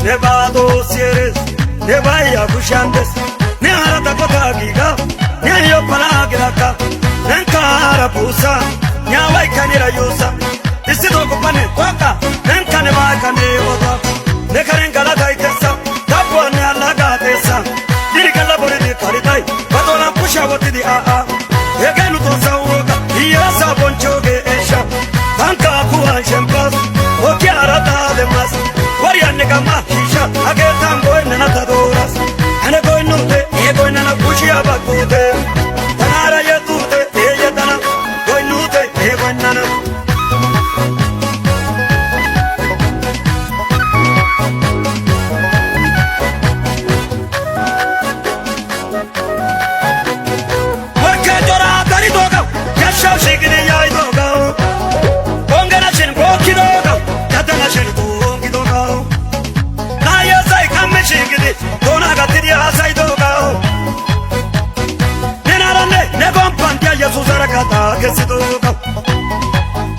ne vado sieres ne vai a kushandes ne arata kotagiga ne yo palagiraka ne kara pusa ne vai kanira yusa isido kopane toka ne kane va kane ota ne karen gala daitesa tapo ne alaga tesa diri kala bore di karitai badona pusha woti di a egelu to sauga iya sabonchoge esha tanka kuan shempas o kiara da de mas wariane kama hisha agetan boy na tadoras ane boy no te e boy na pushia bakute tanara yatute e yatana boy no te e boy na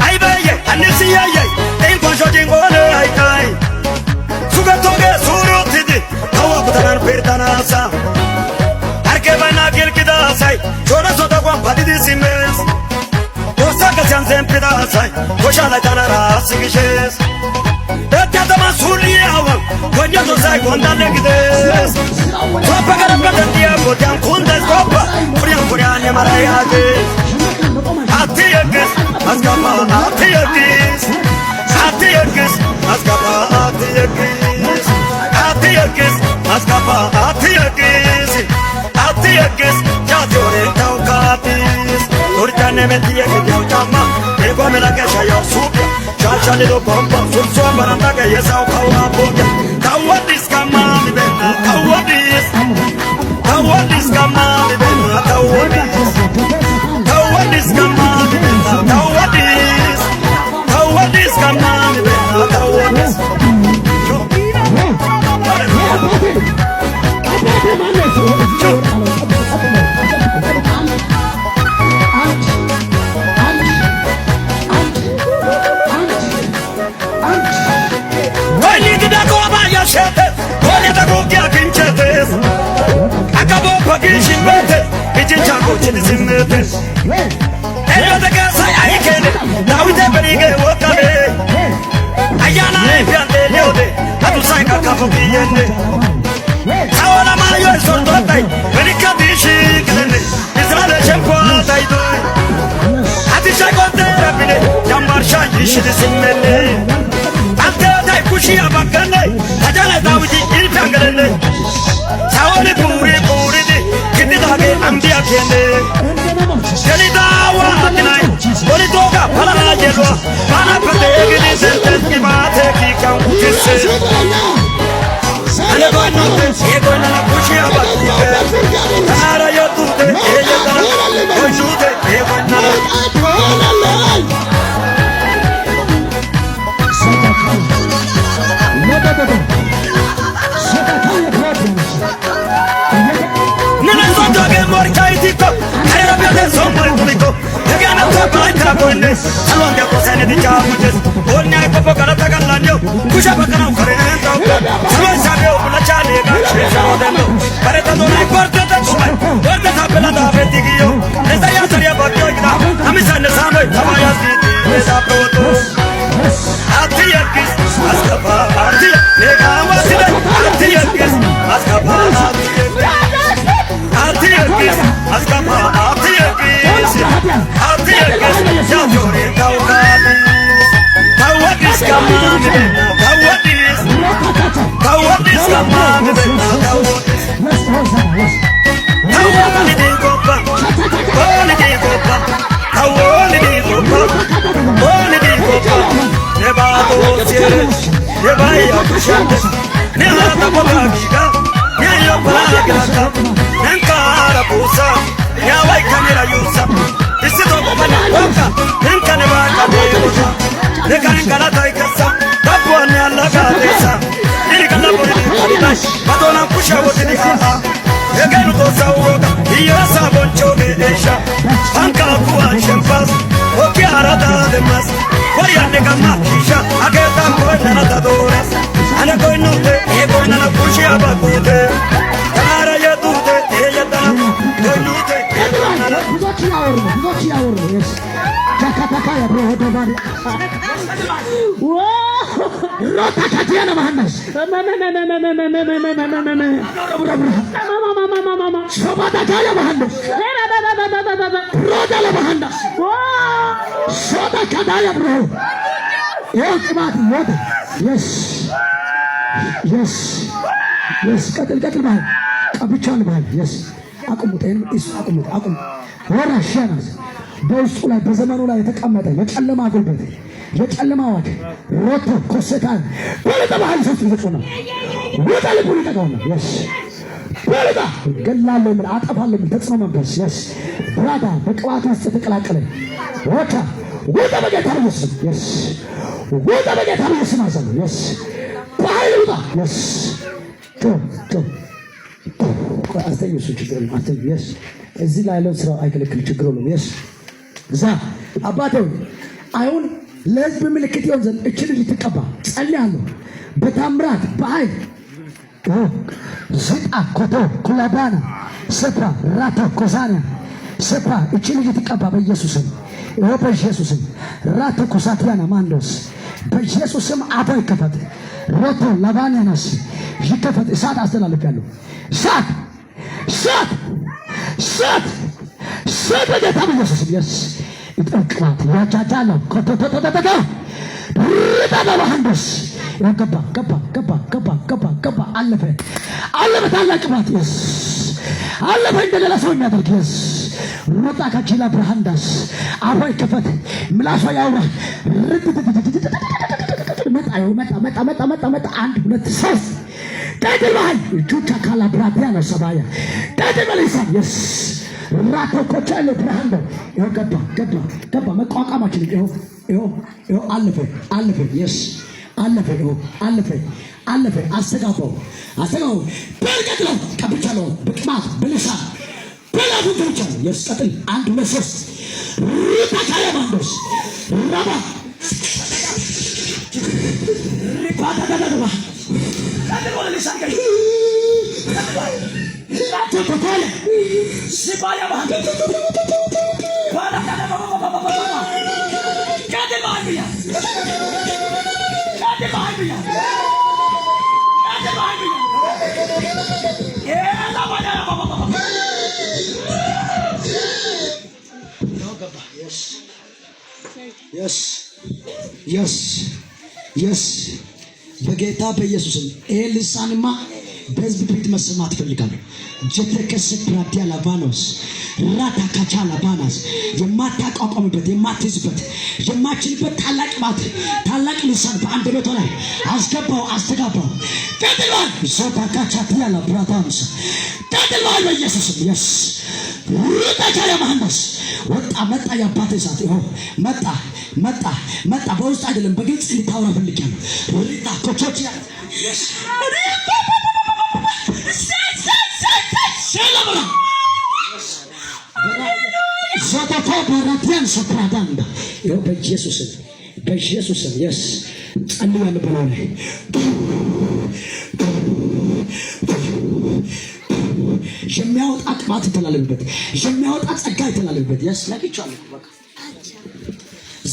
ai beye anisi yeye en konjo jingole ai kai sugatoge surutidi hawa butanan perdanasa arke bana gelkida sai chora soda kwa padidi simes osaka sanzen pedasai koshala tanara sigishes etata masuli awan konya to sai gondale gides topa garabata dia botan kundas topa kurian ne marayade Atiyakis, askapa, atiyakis, atiyakis, askapa, atiyakis, atiyakis, askapa, atiyakis, atiyakis, jatore taukatis, urtane metiye gidiyo chama, ego mera kesha yo supya, chacha lido bomba, sulso baranda ke yesao kawa bogya, kawadis kamani bena, kawadis kamani bena, kawadis. This come on, this come on, Hello the girls I can now with everybody walk away Ayana piante leode atu sai ka kafu biende Awala mayo sordo tai America dishi kene Israel chempo tai do Ati sai konte rapide jambar shaji shide simmene Ante dai kushi abakane Ajala dawji ilpangane Sawale puri di kiti dage ambia kene Jelidawa atinai, bolitoga palana jelwa, pana pategi ni senten ki baate ki kam kisse. Ale bono te, ego na pushi abakute, tanara yotute, eje tana, ojute, ego na. Nana sotoge morkaitiko. Somebody to go. Again, I'm talking about this. I want to go send the job with this. Only I go for a Tagalano. Push up a canal for an end. Someone said, "Oh, the Charlie, but it doesn't like what that's why. What the happened at the Vetigio? As I answer about your now, I'm in the summer. Tamaya's is a proto. Atiakis, Ascapa, Atia, Atiakis, Ascapa, Atiakis, Ascapa, Atiakis, Jajore, Taukatis, Tawadis, Kamani, Tawadis, Kamani, Tawadis, Tawani, Gopa, Tawani, Gopa, Tawani, Gopa, Never go serious, never a kushandes, never a Pogagiga, never a Palagata, Nankara Pusa, Yawai Kamira Yusa, this is all over Waka, Nankaneva, the Kankarata Kasa, Tapuana Lagatesa, Nikanapoli, Madonna Pusha was in the Aha, the Ganuto Sawoga, Yasa Bonchoge Esha, Anka Kuan Shempas, Okiara de Mas. Voy a negar más, ya, a que tan buena nada duras, a la coinute. nana kushi abakute Kanara yatute yatana Donute Buzochi yaoru yes Kakapakaya bro hodobari Rota katiana mahandas Sobata kaya mahandas Roda la mahandas Soda kadaya bro Yes mati yes katil bahal kabichan bahal yes አቁሙት እሱ አቁሙት ወራሻናስ በውስጡ ላይ በዘመኑ ላይ የተቀመጠ የጨለማ ጉልበት የጨለማ ዋድ ሮቶ ኮሰታን ወለተ ባህል ሶስት ይዘቁና ወጣለ ፖለቲካውና yes ወለታ ገላለ ምን አጠፋለ ምን ተጽኖ መንፈስ yes ብራዳ በቅባት ውስጥ ተቀላቀለ ወጣ በጌታ ኢየሱስ yes ወጣ በጌታ ኢየሱስ ማዘን yes ባህል ወጣ yes ቶ አስተኝ እሱ ችግር ነው አስተኝ yes እዚህ ላይ ያለው ስራው አይከለክል ችግር ነው yes እዛ አባቴው አይሁን ለህዝብ ምልክት ይሆን ዘንድ እቺ ልጅ ትቀባ ጸልያለሁ በታምራት በኃይል ዘጣ ኮቶ ኩላባና ሰፕራ ራታ ኮዛና ሰፕራ እቺ ልጅ ትቀባ በኢየሱስም በኢየሱስም ራታ ኮሳቲያና ማንዶስ በኢየሱስም አፋ ይከፈት ሮቶ ላባናናስ ይከፈት እሳት አስተላልፋለሁ እሳት በጌታ በኢየሱስም yes ይጠቅማት ያቻቻለው ኮቶቶቶቶቶ ሪታባባንዶስ ገባ አለፈ ታላቅ ባት yes አለፈ እንደሌላ ሰው የሚያደርግ yes ሩጣ ካቺላ ብርሃንዳስ አባይ ከፈት ምላሷ ያውራ መጣ አንድ ሁለት ሶስት ታደርባይ ጁታ ካላ ብራቲያና ሰባያ ታደርባለሳ yes ራቶ ኮቻለ ብርሃንዶ ገባ መቋቋማችን ይሄው አለፈ yes አለፈ አስተጋባው በርቀትለው ቀብቻለው በቅማት በለሳ በላቡ ተውቻለ yes ቀጥል አንድ ሁለት ሶስት ሪፓካያ ማንዶስ ራባ ሪፓካዳዳባ ታደርባለ ለሳንከይ Totale Sibaya bah Bala kada Kade bahaya la baya yes በጌታ በኢየሱስም ልሳንማ በህዝብ ፊት መስማት ፈልጋለሁ ጀተከሰት ራዲያ ላባኖስ ራታ ካቻላ ባናስ የማታቋቋምበት የማትይዝበት የማችልበት ታላቅ ልሳን በአንደበቷ ላይ አስተጋባው ተጥሏል ሶታ ካቻቲያ ላብራታንስ ተጥሏል በኢየሱስም yes ሩታቻለ ማንዶስ መጣ ያባቴ ሳት መጣ በውስጥ አይደለም በግልጽ ሊታወራ ፈልጋለሁ ሪታ ኮቾቺያ yes ሶታፎ ባራቲያን ሰፕራዳንዳ ይኸው በኢየሱስም yes ጸልያለሁ ብለው ላይ የሚያወጣ ቅባት ተላልበት የሚያወጣ ጸጋ ተላልበት yes ለኪቻለሁ በቃ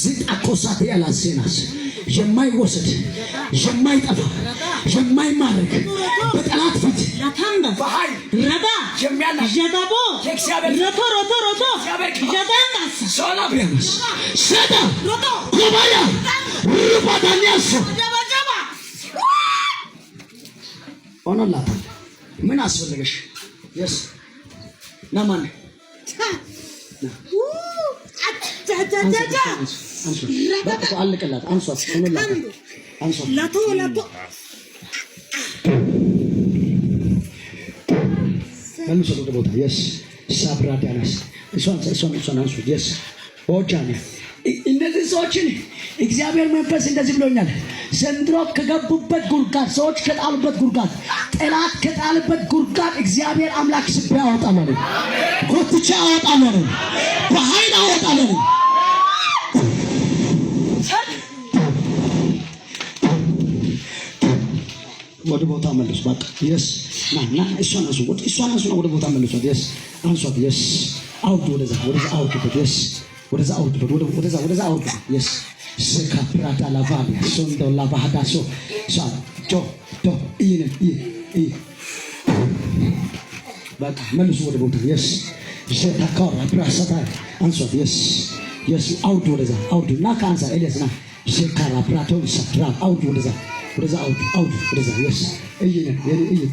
ዝጣቆሳት ያላሴናስ የማይወሰድ የማይጠፋ የማይማረክ በጠላት ፊት በኃይል ረባ የሚያላጀዳቦ ሮቶ ጀዳንዳስ ሶላብያንስ ሰዳ ኮባያ ሩባዳኒያስ ኦኖላታ ምን አስፈልገሽ yes ናማን በቃ አለቀላት አንሷት ኦኖላታ አንሷት ላቶ መልሶ ቦታ yes ሳብራዳናስ እሷን አንሱት yes ኦጃኔ እነዚህ ሰዎችን እግዚአብሔር መንፈስ እንደዚህ ብሎኛል ዘንድሮ ከገቡበት ጉርጋድ ሰዎች ከጣሉበት ጉርጋድ ጠላት ከጣለበት ጉርጋድ እግዚአብሔር አምላክ ስብ ያወጣል ኮትቻ ያወጣል በኃይል ያወጣል ወደ ቦታ መልሱ። በቃ የስ ና እሷን አንሱ፣ ወደ ቦታ መልሷት። የስ አንሷት። የስ አውርዱ፣ ወደዛ አውርዱበት። የስ ወደዛ አውርዱበት፣ ወደዛ አውርዱበት። የስ ስካፕራታ ላቫሊያ ሶንዶ ላቫሃዳሶ ሳ ዶ በቃ መልሱ ወደ ቦታ። የስ ዘታካራ ብራሳታ አንሷት። የስ አውርዱ፣ ወደዛ አውርዱ እና ካንሳ ኤሊያስ ና ሸካራ ፕራቶ ሰራ አውርዱ፣ ወደዛ አውርዱ፣ ወደዛ የስ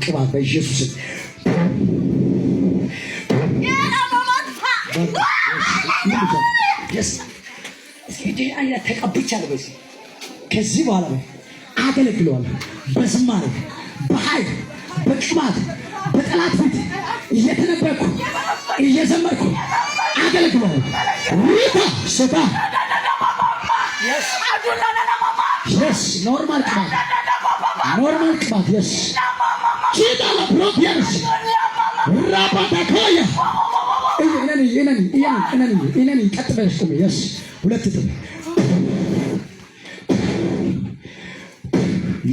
ቅባት በኢየሱስ ተቀብቻለሁ። ከዚህ በኋላ አገለግለዋለሁ በዝማሬ በኃይል በቅባት በጠላት ፊት እየተነበርኩ እየዘመርኩ አገለግለዋለሁ። ሪታ ሶታ የስ ኖርማል ቅባት የስ ኪዳላ ፕሮፒያንስ ራባታኮያ እነኒ ቀጥ በለሽ ቁሚ። የስ ሁለት ጥም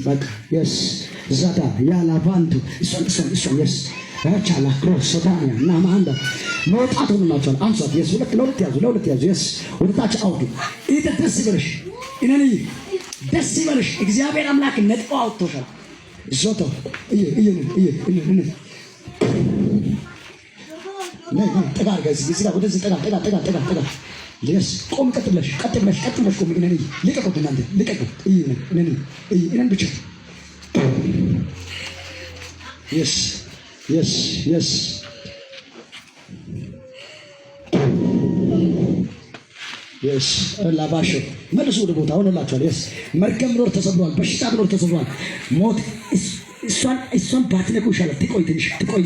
በቃ የስ ዛዳ ያላቫንቱ እሷን የስ ቻላ ክሮስ ሶዳንያ እና ማንዳ መውጣት ሆንላቸዋል። አንሷት። የስ ለሁለት ያዙ። የስ ወደታች አውዱ። ይህ ደስ ይበልሽ፣ እነኒ ደስ ይበልሽ። እግዚአብሔር አምላክ ነጥቆ አውጥቶሻል። ዞቶ ጠጋ እዚህ ጋር ወደዚህ ጠጋ። የስ ቆም። ቀጥ ብለሽ ቆም። እነኒ ልቀቁት፣ እናንተ ልቀቁት። እነን ብቻ የስ ላባሾ መልሱ ወደ ቦታ ሆኖላችኋል። የስ መርገም ኖር ተሰብሯል። በሽታ ኖር ተሰብሯል። ሞት እሷን ባትነቁ ይሻላል። ትቆይ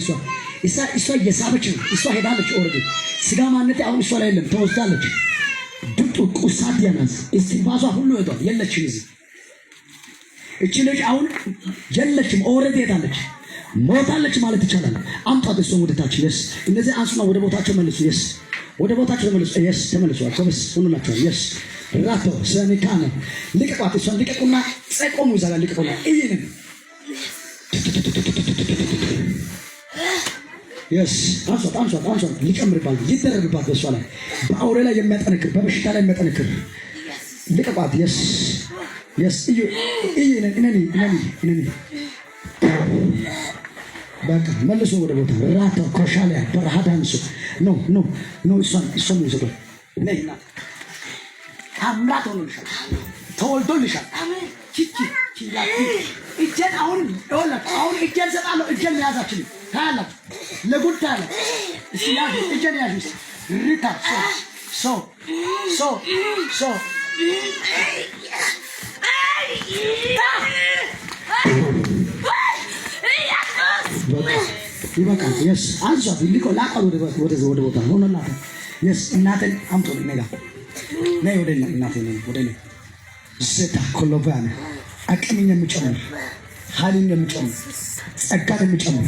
እሷ እየሳበች ነው። እሷ ሄዳለች። ኦልሬዲ ስጋ ማንነቴ አሁን እሷ ላይ የለም፣ ተወስዳለች። ድጡ ቁሳት ያናዝ እስቲባዟ ሁሉ ሄዷል። የለችም እዚህ እቺ ልጅ አሁን የለችም። ኦልሬዲ ሄዳለች፣ ሞታለች ማለት ይቻላል። አምጧት እሷን ወደታች። የስ እነዚህ አንሱና ወደ ቦታቸው መልሱ። የስ ወደ ቦታቸው ተመልሱ። የስ ተመልሷል። ኮበስ ሆኖላችኋል። የስ ራቶ ሰኒካነ ልቀቋት። እሷን ልቀቁና ጸቆሙ ይዛላል። ልቀቁና ይሄንን የስ አንሷት። ሊጨምርባት ይደረግባት በእሷ ላይ በአውሬ ላይ የሚያጠነክር በበሽታ ላይ የሚያጠነክር ልቀቋት። የስ እነኒ በቃ መልሶ ወደ ቦታ ራቶ ኮሻሊያ በረሃዳንሱ ኖ እሷን ይዘው ነይና አምላክ ሆኖልሻል፣ ተወልዶልሻል። እጄን አሁን እጄን ሰጣለሁ። እጄን ያዛችልኝ ታያላችሁ። ለጉዳይ አለ እስኪ ያዙ። እጄን ያዙ። ሪታ ሶ ይበቃል። የስ አንሷት። ሊቆ ላቀር ወደ ቦታ ሆኖላት። የስ እናቴን አምጦ ነጋ ነይ ወደ እናቴ ወደ ዘታ ኮሎባና አቅምን የሚጨምር ኃይልን የሚጨምር ጸጋን የሚጨምር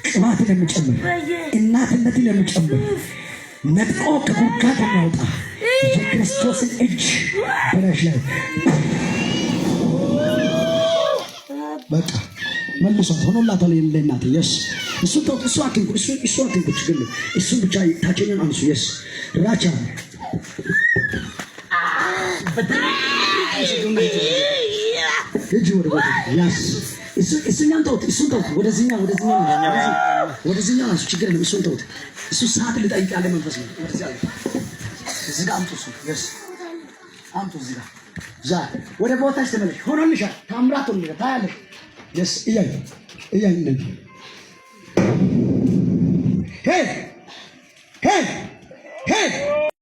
ቅባትን የሚጨምር እናትነትን የሚጨምር ነጥቆ ከጉድጓድ የሚያወጣ የክርስቶስን እጅ በላሽ ላይ በቃ መልሷት። ሆኖላታል ለእናቴ። የስ እሱን ተውት። እሱ አትንኩ። ችግር ነው። እሱን ብቻ ታችኛውን አንሱ። የስ ራቻ እጅ ወደ ቦታ ያስ እሱኛውን ተውት። እሱን ተውት። ወደዚህኛው አንሱ። ችግር የለም። እሱን ተውት። እሱ ሰዓት ልጠይቅ ያለ መንፈስ ነው። ወደዚህ አለ። እዚህ ጋር አምጡ። እሱ የስ አምጡ። እዚህ ጋር ወደ ቦታሽ ተመለሽ። ሆኖልሻል። ታምራት ሆኖልሻል። ታያለሽ። የስ እያኝ ነኝ። ሄይ